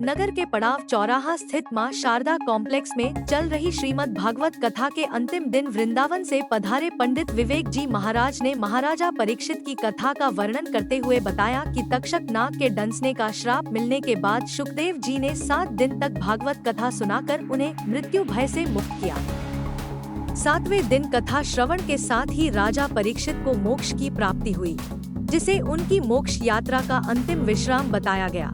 नगर के पड़ाव चौराहा स्थित मां शारदा कॉम्प्लेक्स में चल रही श्रीमद् भागवत कथा के अंतिम दिन वृंदावन से पधारे पंडित विवेक जी महाराज ने महाराजा परीक्षित की कथा का वर्णन करते हुए बताया कि तक्षक नाग के डंसने का श्राप मिलने के बाद शुकदेव जी ने 7 दिन तक भागवत कथा सुनाकर उन्हें मृत्यु भय से मुक्त किया। 7वें दिन कथा श्रवण के साथ ही राजा परीक्षित को मोक्ष की प्राप्ति हुई, जिसे उनकी मोक्ष यात्रा का अंतिम विश्राम बताया गया।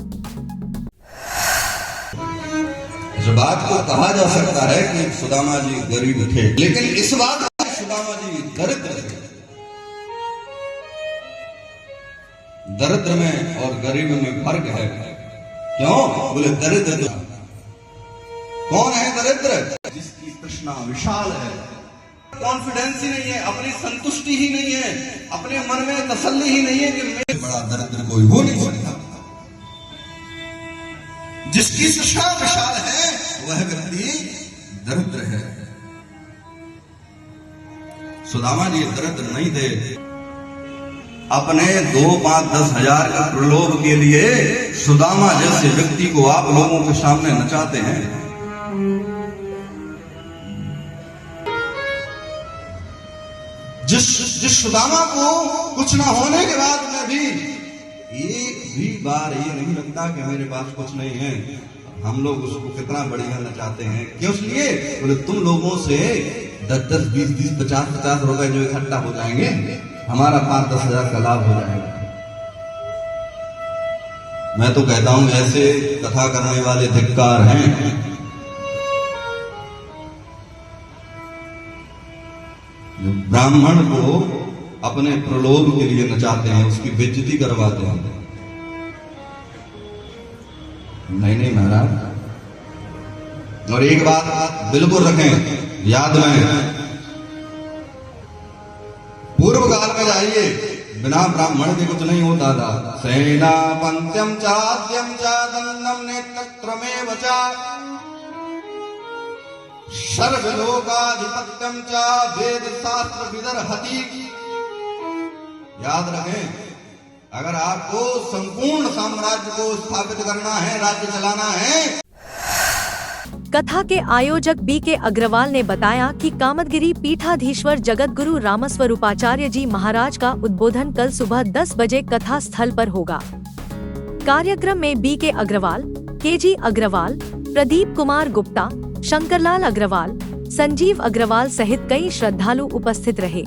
इस बात को कहा जा सकता है कि सुदामा जी गरीब थे, लेकिन इस बात में सुदामा जी दरिद्र थे। दरिद्र में और गरीब में फर्क है। क्यों? बोले दरिद्र कौन है? दरिद्र जिसकी तृष्णा विशाल है, कॉन्फिडेंस ही नहीं है, अपनी संतुष्टि ही नहीं है, अपने मन में तसल्ली ही नहीं है कि मैं बड़ा दरिद्र कोई हो नहीं सकता। जिसकी तृष्णा विशाल है वह व्यक्ति दरिद्र है। सुदामा जी दरिद्र नहीं थे। अपने 2, 5, 10 हजार का प्रलोभ के लिए सुदामा जैसे व्यक्ति को आप लोगों के सामने नचाते हैं। जिस सुदामा को कुछ ना होने के बाद में भी एक भी बार ये नहीं लगता कि मेरे पास कुछ नहीं है, हम लोग उसको कितना बढ़िया नचाते हैं। क्यों? इसलिए बोले तुम लोगों से 10-10, 20-20, 50-50 रुपए जो इकट्ठा हो जाएंगे, हमारा 5-10 हजार का लाभ हो जाएगा। मैं तो कहता हूं ऐसे कथा करने वाले धिक्कार हैं। ब्राह्मण को अपने प्रलोभ के लिए नचाते हैं, उसकी बेइज्जती करवाते हैं। नहीं महाराज। और एक बात बिल्कुल रखें याद में, पूर्व काल में जाइए, बिना ब्राह्मण के कुछ नहीं होता था। सेना पंत्यम चाद्यम चादन्नम नेत्रमेव च सर्वलोकाधिपत्यम च वेद शास्त्र विदर्हति। याद रखें, अगर आपको संपूर्ण साम्राज्य को स्थापित करना है, राज्य चलाना है। कथा के आयोजक BK अग्रवाल ने बताया कि कामदगिरी पीठाधीश्वर जगतगुरु रामस्वरूपाचार्य जी महाराज का उद्बोधन कल सुबह 10 बजे कथा स्थल पर होगा। कार्यक्रम में BK अग्रवाल, KG अग्रवाल, प्रदीप कुमार गुप्ता, शंकरलाल अग्रवाल, संजीव अग्रवाल सहित कई श्रद्धालु उपस्थित रहे।